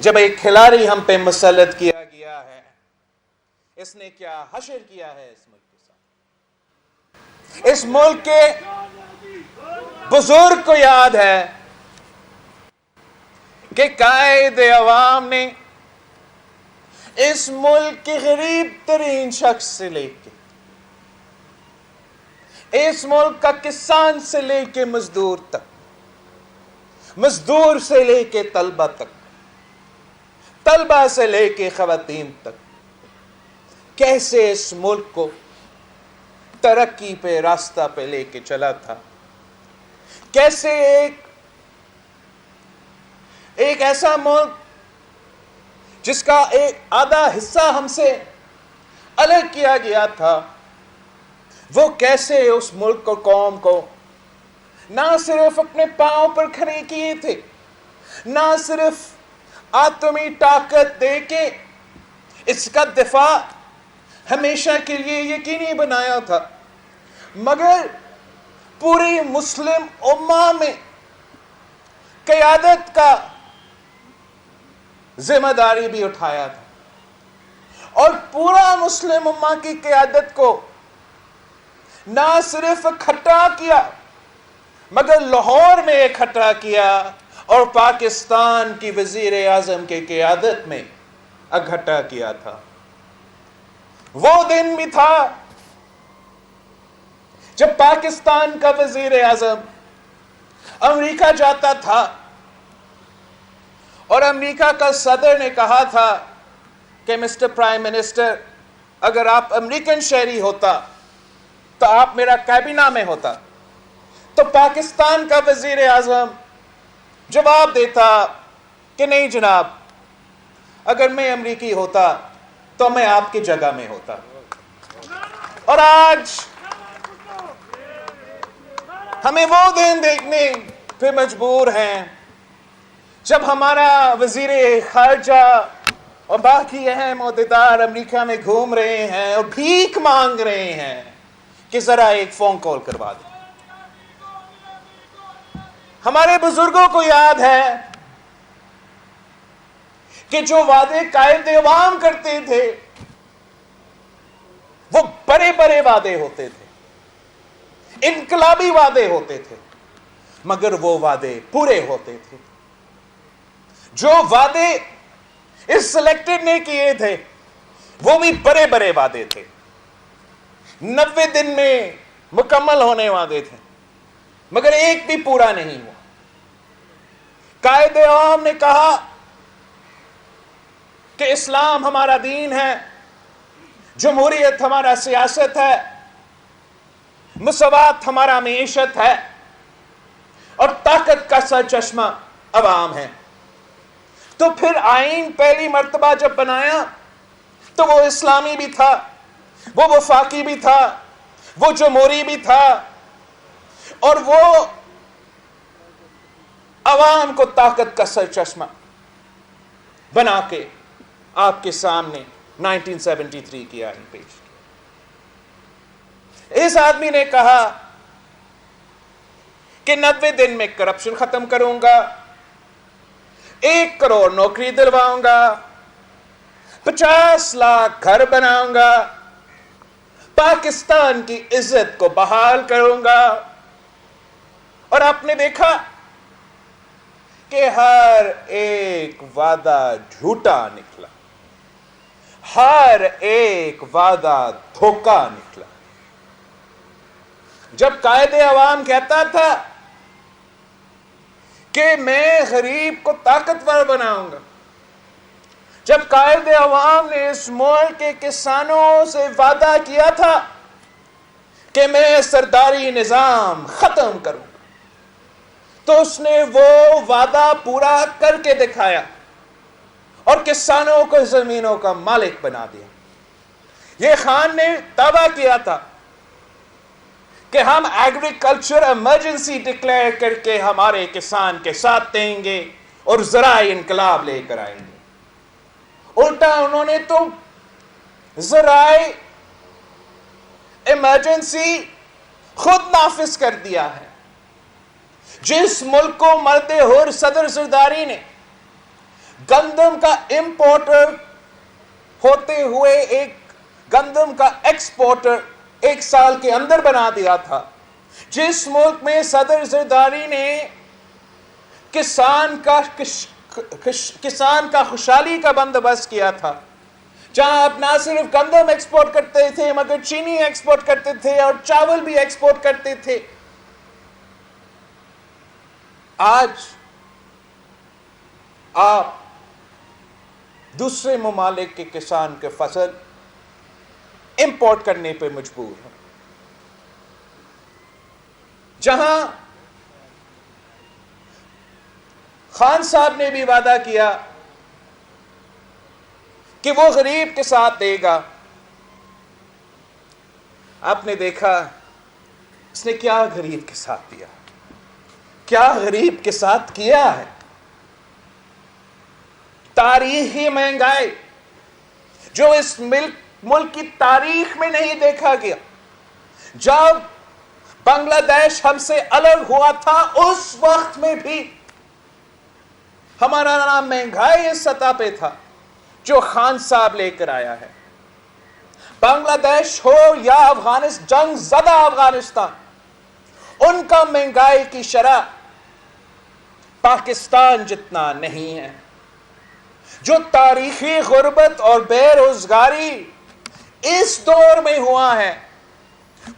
جب ایک کھلاڑی ہم پہ مسلط کیا گیا ہے، اس نے کیا حشر کیا ہے اس ملک کے ساتھ۔ اس ملک کے بزرگ کو یاد ہے کہ قائد عوام نے اس ملک کے غریب ترین شخص سے لے کے، اس ملک کا کسان سے لے کے مزدور تک، مزدور سے لے کے طلبہ تک، طلبہ سے لے کے خواتین تک، کیسے اس ملک کو ترقی پہ راستہ پہ لے کے چلا تھا، کیسے ایک ایسا ملک جس کا ایک آدھا حصہ ہم سے الگ کیا گیا تھا، وہ کیسے اس ملک کو، قوم کو نہ صرف اپنے پاؤں پر کھڑے کیے تھے، نہ صرف آتمی طاقت دے کے اس کا دفاع ہمیشہ کے لیے یقینی بنایا تھا، مگر پوری مسلم امہ میں قیادت کا ذمہ داری بھی اٹھایا تھا، اور پورا مسلم امہ کی قیادت کو نہ صرف اکٹھا کیا مگر لاہور میں اکٹھا کیا اور پاکستان کی وزیر اعظم کی قیادت میں اکٹھا کیا تھا۔ وہ دن بھی تھا جب پاکستان کا وزیر اعظم امریکہ جاتا تھا اور امریکہ کا صدر نے کہا تھا کہ مسٹر پرائم منسٹر، اگر آپ امریکن شہری ہوتا تو آپ میرا کابینہ میں ہوتا، تو پاکستان کا وزیر اعظم جواب دیتا کہ نہیں جناب، اگر میں امریکی ہوتا تو میں آپ کی جگہ میں ہوتا۔ اور آج ہمیں وہ دن دیکھنے پہ مجبور ہیں جب ہمارا وزیر خارجہ اور باقی اہم عہدیدار امریکہ میں گھوم رہے ہیں اور بھیک مانگ رہے ہیں کہ ذرا ایک فون کال کروا دیں۔ ہمارے بزرگوں کو یاد ہے کہ جو وعدے قائد عوام کرتے تھے وہ بڑے بڑے وعدے ہوتے تھے، انقلابی وعدے ہوتے تھے، مگر وہ وعدے پورے ہوتے تھے۔ جو وعدے اس سلیکٹڈ نے کیے تھے وہ بھی بڑے بڑے وعدے تھے، 90 دن میں مکمل ہونے وعدے تھے، مگر ایک بھی پورا نہیں ہوا۔ قائد عوام نے کہا کہ اسلام ہمارا دین ہے، جمہوریت ہمارا سیاست ہے، مساوات ہمارا معیشت ہے، اور طاقت کا سرچشمہ عوام ہے۔ تو پھر آئین پہلی مرتبہ جب بنایا تو وہ اسلامی بھی تھا، وہ وفاقی بھی تھا، وہ جمہوری بھی تھا، اور وہ عوام کو طاقت کا سرچشمہ بنا کے آپ کے سامنے 1973 کی آئین پیش کیا۔ اس آدمی نے کہا کہ 90 دن میں کرپشن ختم کروں گا، 1 کروڑ نوکری دلواؤں گا، 50 لاکھ گھر بناؤں گا، پاکستان کی عزت کو بحال کروں گا۔ اور آپ نے دیکھا کہ ہر ایک وعدہ جھوٹا نکلا، ہر ایک وعدہ دھوکہ نکلا۔ جب قائد عوام کہتا تھا کہ میں غریب کو طاقتور بناؤں گا، جب قائد عوام نے اس ملک کے کسانوں سے وعدہ کیا تھا کہ میں سرداری نظام ختم کروں، تو اس نے وہ وعدہ پورا کر کے دکھایا اور کسانوں کو زمینوں کا مالک بنا دیا۔ یہ خان نے دعویٰ کیا تھا کہ ہم ایگریکلچر ایمرجنسی ڈکلیئر کر کے ہمارے کسان کے ساتھ دیں گے اور زرعی انقلاب لے کر آئیں گے۔ الٹا انہوں نے تو زرعی ایمرجنسی خود نافذ کر دیا ہے۔ جس ملک کو مرد حر صدر زرداری نے گندم کا امپورٹر ہوتے ہوئے ایک گندم کا ایکسپورٹر 1 سال کے اندر بنا دیا تھا. جس ملک میں صدر زرداری نے کسان کا خوشحالی کا بندوبست کیا تھا، جہاں آپ نہ صرف گندم ایکسپورٹ کرتے تھے مگر چینی ایکسپورٹ کرتے تھے اور چاول بھی ایکسپورٹ کرتے تھے، آج آپ دوسرے ممالک کے کسان کے فصل امپورٹ کرنے پہ مجبور ہیں. جہاں خان صاحب نے بھی وعدہ کیا کہ وہ غریب کے ساتھ دے گا، آپ نے دیکھا اس نے کیا غریب کے ساتھ دیا، کیا غریب کے ساتھ کیا ہے. تاریخی مہنگائی جو اس ملک کی تاریخ میں نہیں دیکھا گیا. جب بنگلہ دیش ہم سے الگ ہوا تھا اس وقت میں بھی ہمارا نام مہنگائی اس سطح پہ تھا جو خان صاحب لے کر آیا ہے. بنگلہ دیش ہو یا جنگ زدہ افغانستان، ان کا مہنگائی کی شرح پاکستان جتنا نہیں ہے. جو تاریخی غربت اور بے روزگاری اس دور میں ہوا ہے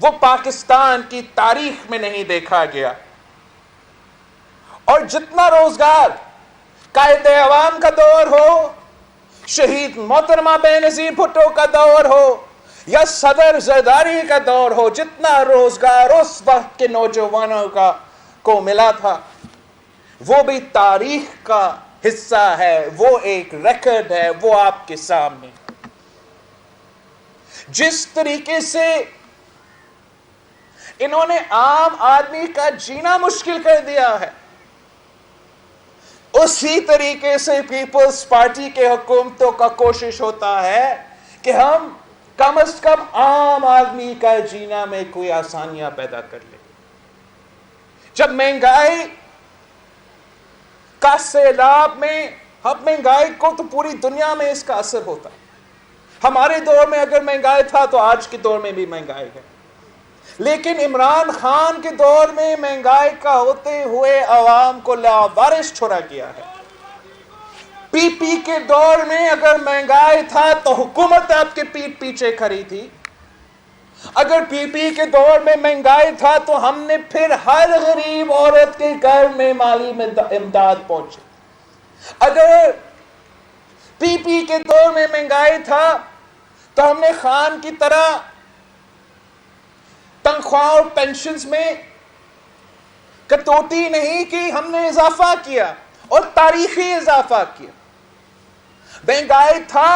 وہ پاکستان کی تاریخ میں نہیں دیکھا گیا. اور جتنا روزگار قائد عوام کا دور ہو، شہید محترمہ بے نظیر بھٹو کا دور ہو یا صدر زرداری کا دور ہو، جتنا روزگار اس وقت کے نوجوانوں کو ملا تھا وہ بھی تاریخ کا حصہ ہے، وہ ایک ریکارڈ ہے، وہ آپ کے سامنے. جس طریقے سے انہوں نے عام آدمی کا جینا مشکل کر دیا ہے، اسی طریقے سے پیپلز پارٹی کے حکومتوں کا کوشش ہوتا ہے کہ ہم کم از کم عام آدمی کا جینا میں کوئی آسانیاں پیدا کر لیں. جب مہنگائی کا سیلاب میں، اب مہنگائی کو تو پوری دنیا میں اس کا اثر ہوتا ہے. ہمارے دور میں اگر مہنگائی تھا تو آج کے دور میں بھی مہنگائی ہے، لیکن عمران خان کے دور میں مہنگائی کا ہوتے ہوئے عوام کو لاوارث چھوڑا گیا ہے. پی پی کے دور میں اگر مہنگائی تھا تو حکومت آپ کے پیٹ پیچھے کھڑی تھی. اگر پی پی کے دور میں مہنگائی تھا تو ہم نے پھر ہر غریب عورت کے گھر میں مالی امداد پہنچی. اگر پی پی کے دور میں مہنگائی تھا تو ہم نے خان کی طرح تنخواہ اور پینشنز میں کٹوتی نہیں کی، ہم نے اضافہ کیا اور تاریخی اضافہ کیا. مہنگائی تھا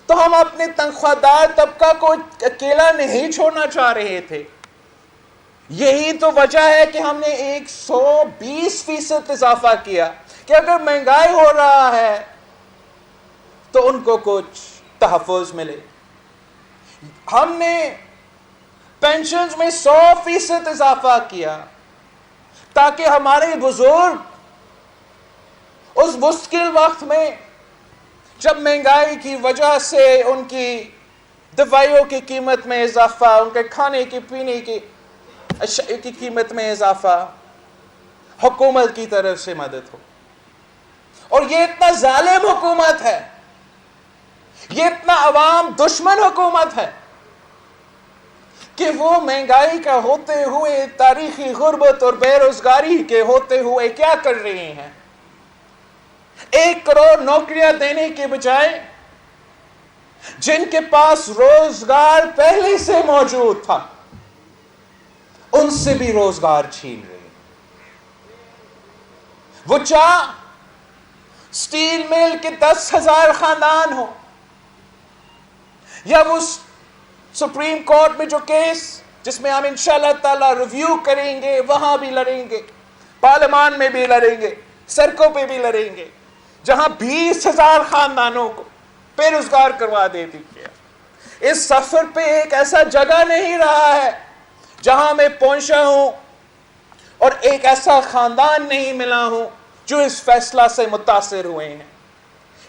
تو ہم اپنے تنخواہ دار طبقہ کو اکیلا نہیں چھوڑنا چاہ رہے تھے. یہی تو وجہ ہے کہ ہم نے 120% اضافہ کیا کہ اگر مہنگائی ہو رہا ہے تو ان کو کچھ تحفظ ملے. ہم نے پینشنز میں 100% اضافہ کیا تاکہ ہمارے بزرگ اس مشکل وقت میں جب مہنگائی کی وجہ سے ان کی دوائیوں کی قیمت میں اضافہ، ان کے کھانے کی پینے کی اشیاء کی قیمت میں اضافہ، حکومت کی طرف سے مدد ہو. اور یہ اتنا ظالم حکومت ہے، یہ اتنا عوام دشمن حکومت ہے کہ وہ مہنگائی کا ہوتے ہوئے، تاریخی غربت اور بے روزگاری کے ہوتے ہوئے کیا کر رہے ہیں؟ 1 کروڑ نوکریاں دینے کے بجائے جن کے پاس روزگار پہلے سے موجود تھا ان سے بھی روزگار چھین رہے ہیں. وہ چاہ سٹیل مل کے 10,000 خاندان ہو، یا وہ سپریم کورٹ میں جو کیس جس میں ہم انشاءاللہ تعالی ریویو کریں گے وہاں بھی لڑیں گے، پارلیمان میں بھی لڑیں گے، سڑکوں پہ بھی لڑیں گے، جہاں 20,000 خاندانوں کو بے روزگار کروا دے دیا. اس سفر پہ ایک ایسا جگہ نہیں رہا ہے جہاں میں پہنچا ہوں اور ایک ایسا خاندان نہیں ملا ہوں جو اس فیصلہ سے متاثر ہوئے ہیں.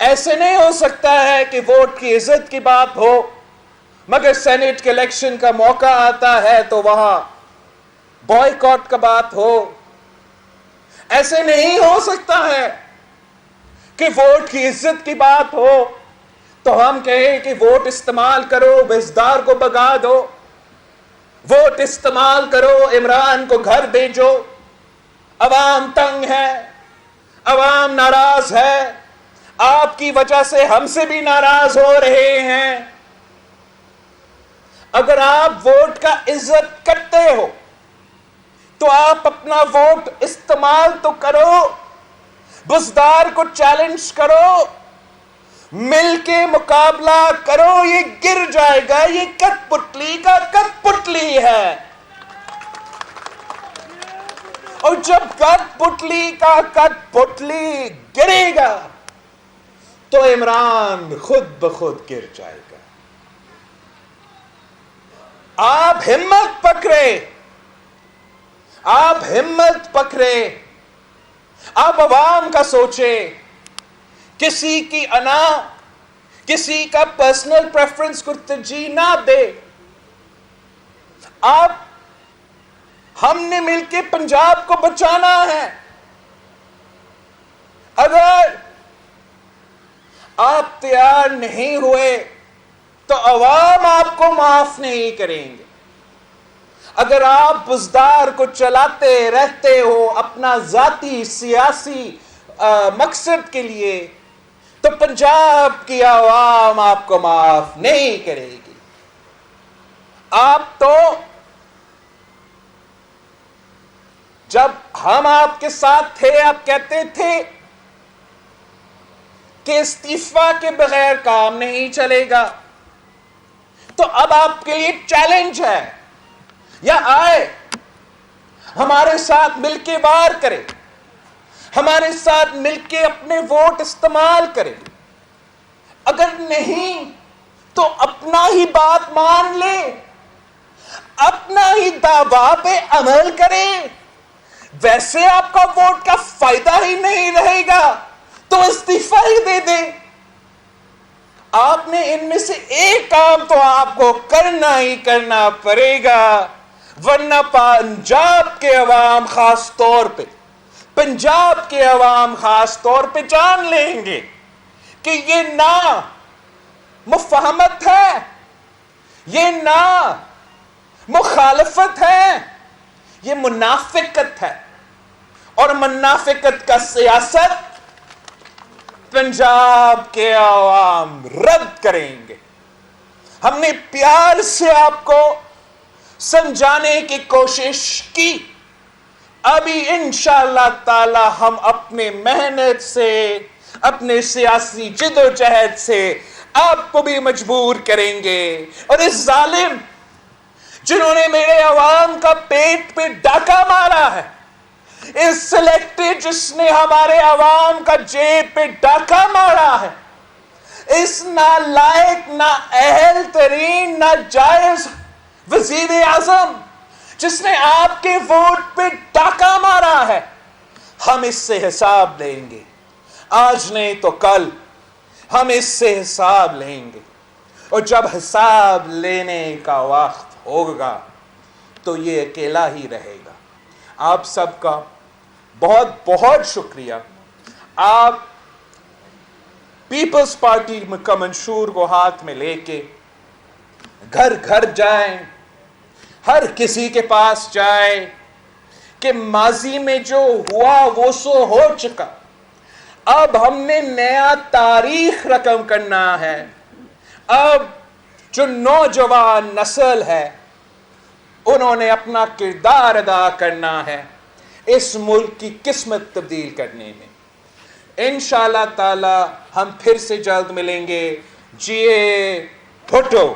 ایسے نہیں ہو سکتا ہے کہ ووٹ کی عزت کی بات ہو مگر سینٹ کے الیکشن کا موقع آتا ہے تو وہاں بائیکاٹ کا بات ہو. ایسے نہیں ہو سکتا ہے کہ ووٹ کی عزت کی بات ہو تو ہم کہیں کہ ووٹ استعمال کرو بزدار کو بگا دو, ووٹ استعمال کرو عمران کو گھر بھیجو. عوام تنگ ہے, عوام ناراض ہے, آپ کی وجہ سے ہم سے بھی ناراض ہو رہے ہیں. اگر آپ ووٹ کا عزت کرتے ہو تو آپ اپنا ووٹ استعمال تو کرو, بزدار کو چیلنج کرو, مل کے مقابلہ کرو. یہ گر جائے گا, یہ کٹ پتلی کا کٹ پتلی ہے, اور جب کٹ پتلی کا کٹ پتلی گرے گا تو عمران خود بخود گر جائے گا. آپ ہمت پکڑے, آپ ہمت پکڑے, آپ عوام کا سوچے, کسی کی انا, کسی کا پرسنل پریفرنس کو ترجیح نہ دے. ہم نے مل کے پنجاب کو بچانا ہے. اگر آپ تیار نہیں ہوئے تو عوام آپ کو معاف نہیں کریں گے. اگر آپ بزدار کو چلاتے رہتے ہو اپنا ذاتی سیاسی مقصد کے لیے تو پنجاب کی عوام آپ کو معاف نہیں کرے گی. آپ تو جب ہم آپ کے ساتھ تھے آپ کہتے تھے کہ استعفا کے بغیر کام نہیں چلے گا, تو اب آپ کے لیے چیلنج ہے, یا آئے ہمارے ساتھ مل کے وار کرے, ہمارے ساتھ مل کے اپنے ووٹ استعمال کرے. اگر نہیں تو اپنا ہی بات مان لے, اپنا ہی دعویٰ پہ عمل کرے. ویسے آپ کا ووٹ کا فائدہ ہی نہیں رہے گا تو استعفا ہی دے دے. آپ نے ان میں سے ایک کام تو آپ کو کرنا ہی کرنا پڑے گا, ورنہ پنجاب کے عوام خاص طور پہ جان لیں گے کہ یہ نہ مفاہمت ہے, یہ نہ مخالفت ہے, یہ منافقت ہے. اور منافقت کا سیاست پنجاب کے عوام رد کریں گے. ہم نے پیار سے آپ کو سمجھانے کی کوشش کی. ابھی انشاءاللہ تعالی ہم اپنے محنت سے, اپنے سیاسی جدوجہد سے آپ کو بھی مجبور کریں گے. اور اس ظالم جنہوں نے میرے عوام کا پیٹ پہ ڈاکہ مارا ہے, اس سلیکٹڈ جس نے ہمارے عوام کا جیب پہ ڈاکہ مارا ہے, اس نالائق, نااہل ترین, ناجائز وزیر اعظم جس نے آپ کے ووٹ پہ ڈاکہ مارا ہے, ہم اس سے حساب لیں گے. آج نہیں تو کل ہم اس سے حساب لیں گے. اور جب حساب لینے کا وقت ہوگا تو یہ اکیلا ہی رہے گا. آپ سب کا بہت بہت شکریہ. آپ پیپلز پارٹی کا منشور کو ہاتھ میں لے کے گھر گھر جائیں, ہر کسی کے پاس جائیں کہ ماضی میں جو ہوا وہ سو ہو چکا, اب ہم نے نیا تاریخ رقم کرنا ہے. اب جو نوجوان نسل ہے انہوں نے اپنا کردار ادا کرنا ہے اس ملک کی قسمت تبدیل کرنے میں. انشاءاللہ تعالی ہم پھر سے جلد ملیں گے. جیے بھٹو.